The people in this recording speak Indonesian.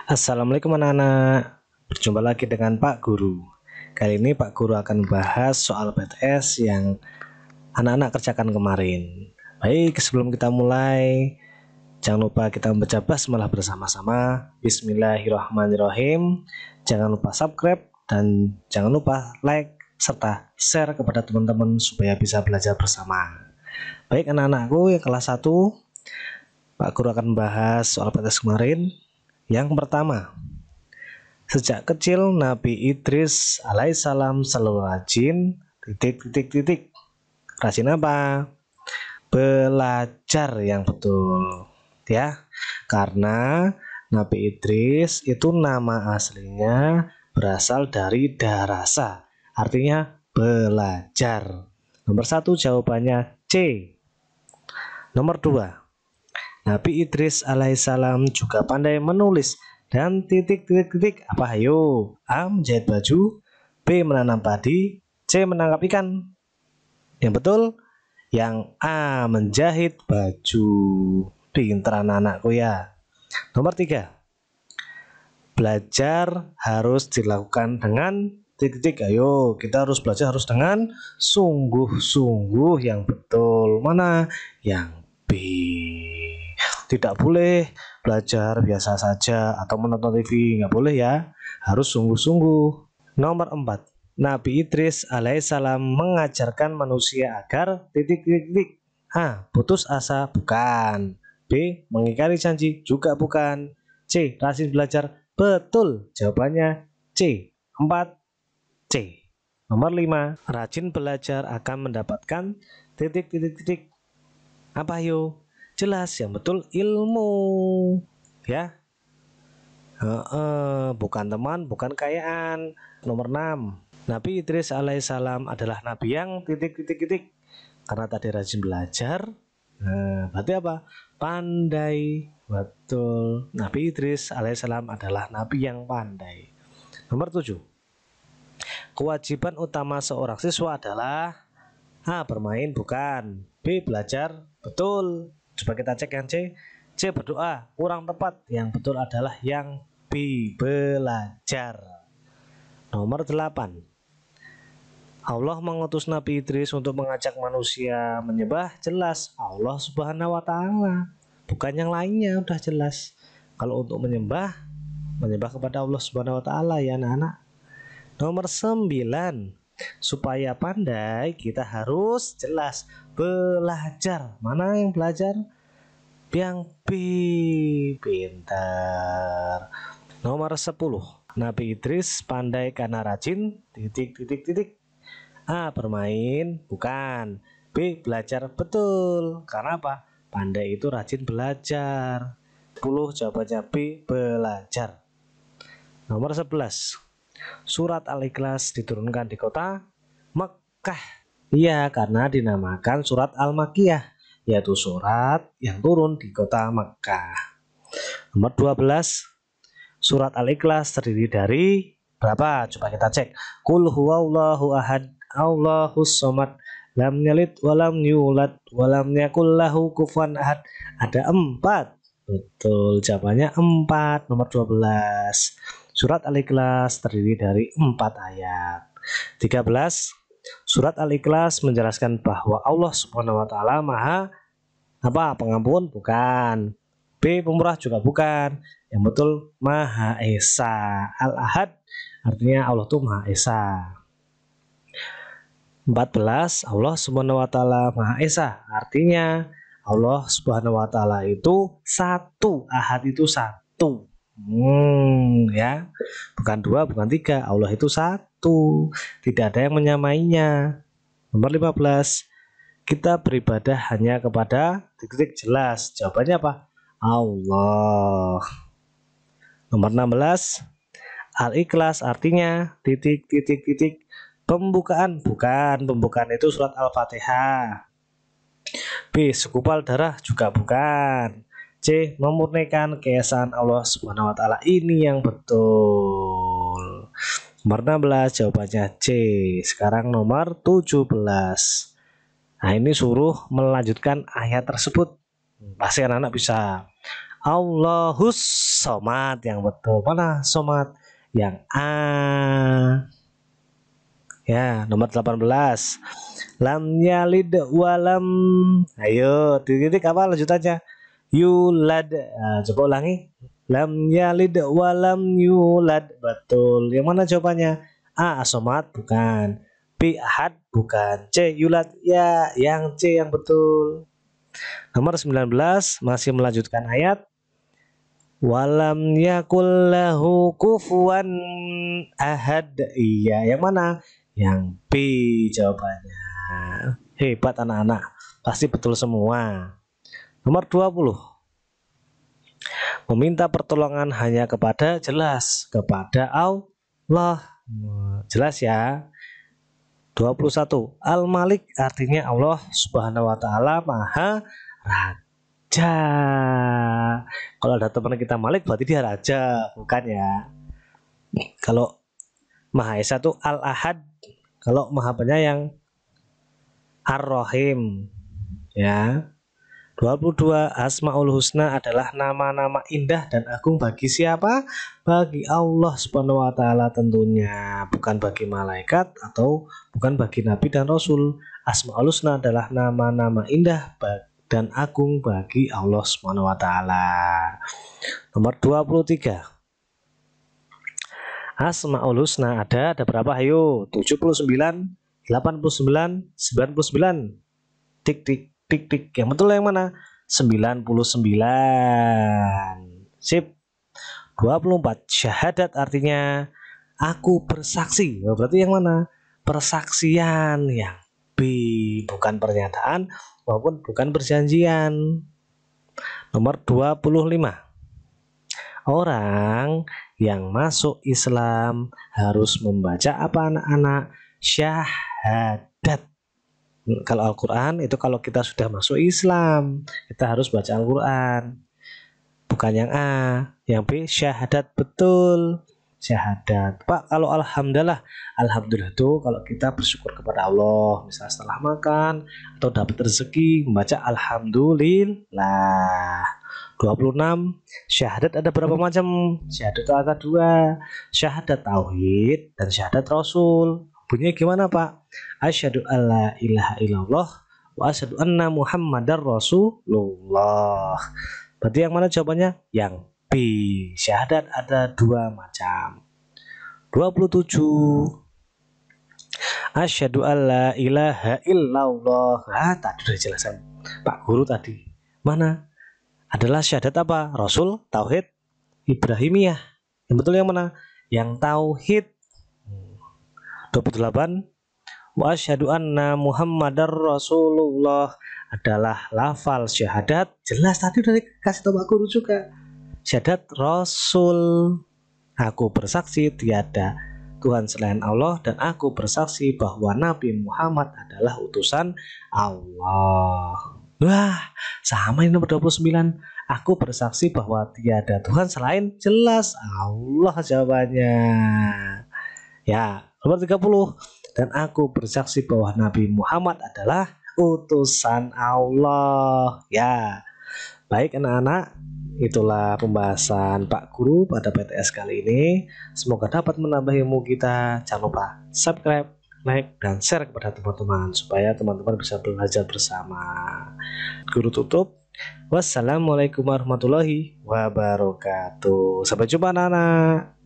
Assalamualaikum anak-anak. Berjumpa lagi dengan Pak Guru. Kali ini Pak Guru akan membahas soal PTS yang anak-anak kerjakan kemarin. Baik, sebelum kita mulai, jangan lupa kita membaca basmalah bersama-sama. Bismillahirrahmanirrahim. Jangan lupa subscribe dan jangan lupa like serta share kepada teman-teman supaya bisa belajar bersama. Baik anak-anakku yang kelas 1, Pak Guru akan membahas soal PTS kemarin. Yang pertama, sejak kecil Nabi Idris alaihissalam selalu rajin Rajin apa? Belajar yang betul, ya. Karena Nabi Idris itu nama aslinya berasal dari darasa, artinya belajar. Nomor 1 jawabannya C. Nomor 2, Nabi Idris alaihissalam juga pandai menulis dan apa ayo? A. Menjahit baju, B. Menanam padi, C. Menangkap ikan. Yang betul yang A. Menjahit baju. Pintar anak-anakku ya. Nomor 3, belajar harus dilakukan dengan ayo, kita harus belajar harus dengan sungguh-sungguh. Yang betul mana? Yang B. Tidak boleh belajar biasa saja atau menonton TV, nggak boleh ya, harus sungguh-sungguh. Nomor 4, Nabi Idris alaihissalam mengajarkan manusia agar A. Putus asa, bukan. B. Mengingkari janji, juga bukan. C. Rajin belajar, betul. Jawabannya C. 4 C. Nomor 5, rajin belajar akan mendapatkan apa yuk? Jelas, yang betul ilmu, ya. Bukan teman, bukan kekayaan. Nomor 6, Nabi Idris alaihissalam adalah nabi yang karena tadi rajin belajar. Berarti apa? Pandai. Betul, Nabi Idris alaihissalam adalah nabi yang pandai. Nomor 7, kewajiban utama seorang siswa adalah A. Bermain, bukan. B. Belajar, betul. Coba kita cek yang C. C. Berdoa, kurang tepat. Yang betul adalah yang B. Belajar. Nomor 8, Allah mengutus Nabi Idris untuk mengajak manusia menyembah. Jelas Allah Subhanahu wa Ta'ala, bukan yang lainnya. Udah jelas. Kalau untuk menyembah kepada Allah Subhanahu wa Ta'ala ya anak-anak. Nomor 9, supaya pandai kita harus jelas belajar. Mana yang belajar? Yang B. Pintar. Nomor 10, Nabi Idris pandai karena rajin A. Bermain, bukan. B. Belajar, betul. Karena apa? Pandai itu rajin belajar. 10 jawabannya B. Belajar. Nomor 11, surat Al-Ikhlas diturunkan di kota Mekah. Iya, karena dinamakan surat Al-Makiyah, yaitu surat yang turun di kota Mekah. Nomor 12, surat Al-Ikhlas terdiri dari berapa? Coba kita cek. Qul huwallahu ahad, Allahus somad, lam yalid walam yulad walam yakul lahu kufuwan ahad. Ada 4. Betul, jawabannya 4. Nomor 12, surat Al-Ikhlas terdiri dari 4 ayat. 13, surat Al-Ikhlas menjelaskan bahwa Allah Subhanahu wa Ta'ala Maha apa? Pengampun, bukan. B. Pemurah, juga bukan. Yang betul Maha Esa. Al-Ahad artinya Allah itu Maha Esa. 14, Allah Subhanahu wa Ta'ala Maha Esa artinya Allah Subhanahu wa Ta'ala itu satu. Ahad itu satu. Ya, bukan 2, bukan 3. Allah itu satu, tidak ada yang menyamainya. Nomor 15, kita beribadah hanya kepada jelas. Jawabannya apa? Allah. Nomor 16, Al-Ikhlas artinya pembukaan, bukan. Pembukaan itu surat Al-Fatihah. B. Segumpal darah, juga bukan. C. Memurnikan keesaan Allah Subhanahu wa Ta'ala. Ini yang betul. Nomor 16 jawabannya C. Sekarang nomor 17. Nah, ini suruh melanjutkan ayat tersebut. Pasti anak-anak bisa. Allahus somad yang betul. Mana somad? Yang A. Ya, nomor 18. Lam yalid walam. Ayo, titik apa lanjutannya? Yulad. Nah, coba ulangi. Lam yalid walam yulad. Betul. Yang mana jawabannya? A. As-somad bukan. B. Ahad bukan. C. Yulad. Ya, yang C yang betul. Nomor 19 masih melanjutkan ayat. Walam yakul lahu kufuwan ahad. Iya, yang mana? Yang B jawabannya. Hebat anak-anak. Pasti betul semua. Nomor 20. Meminta pertolongan hanya kepada kepada Allah. Jelas ya. 21. Al-Malik artinya Allah Subhanahu wa taala Maha Raja. Kalau ada teman kita Malik berarti dia raja, bukan ya. Kalau Maha Esa itu Al-Ahad. Kalau Maha Penyayang Ar-Rahim. Ya. 22. Asmaul Husna adalah nama-nama indah dan agung bagi siapa? Bagi Allah Subhanahu wa taala tentunya, bukan bagi malaikat atau bukan bagi nabi dan rasul. Asmaul Husna adalah nama-nama indah dan agung bagi Allah Subhanahu wa taala. Nomor 23. Asmaul Husna ada berapa? Ayo, 79, 89, 99. Tik tik tik tik. Yang betul yang mana? 99. Sip. 24. Syahadat artinya aku bersaksi. Berarti yang mana? Persaksian. Yang B, bukan pernyataan maupun bukan perjanjian. Nomor 25. Orang yang masuk Islam harus membaca apa anak-anak? Syahadat. Kalau Al-Quran itu kalau kita sudah masuk Islam, kita harus baca Al-Quran. Bukan yang A, yang B syahadat. Betul, syahadat. Pak, kalau alhamdulillah itu kalau kita bersyukur kepada Allah, misalnya setelah makan atau dapat rezeki, membaca alhamdulillah. 26. Syahadat ada berapa macam? Syahadat ada 2, syahadat tauhid dan syahadat rasul. Bunyinya gimana Pak? Asyhadu alla ilaha illallah wa asyhadu anna muhammadar rasulullah. Berarti yang mana jawabannya? Yang B. Syahadat ada 2 macam. 27. Asyhadu alla ilaha illallah. Tadi sudah dijelaskan Pak Guru tadi. Mana? Adalah syahadat apa? Rasul, tauhid, Ibrahimiyah. Yang betul yang mana? Yang tauhid. 28. Wa asyhadu anna muhammadar rasulullah adalah lafal syahadat. Jelas tadi udah dikasih tahu Pak Guru juga. Syahadat rasul. Aku bersaksi tiada Tuhan selain Allah dan aku bersaksi bahwa Nabi Muhammad adalah utusan Allah. Wah, sama ini nomor 29. Aku bersaksi bahwa tiada Tuhan selain jelas Allah jawabannya. Ya, nomor 30. Dan aku bersaksi bahwa Nabi Muhammad adalah utusan Allah. Ya, baik anak-anak, itulah pembahasan Pak Guru pada PTS kali ini. Semoga dapat menambah ilmu kita. Jangan lupa subscribe, like, dan share kepada teman-teman supaya teman-teman bisa belajar bersama. Guru tutup. Wassalamualaikum warahmatullahi wabarakatuh. Sampai jumpa anak-anak.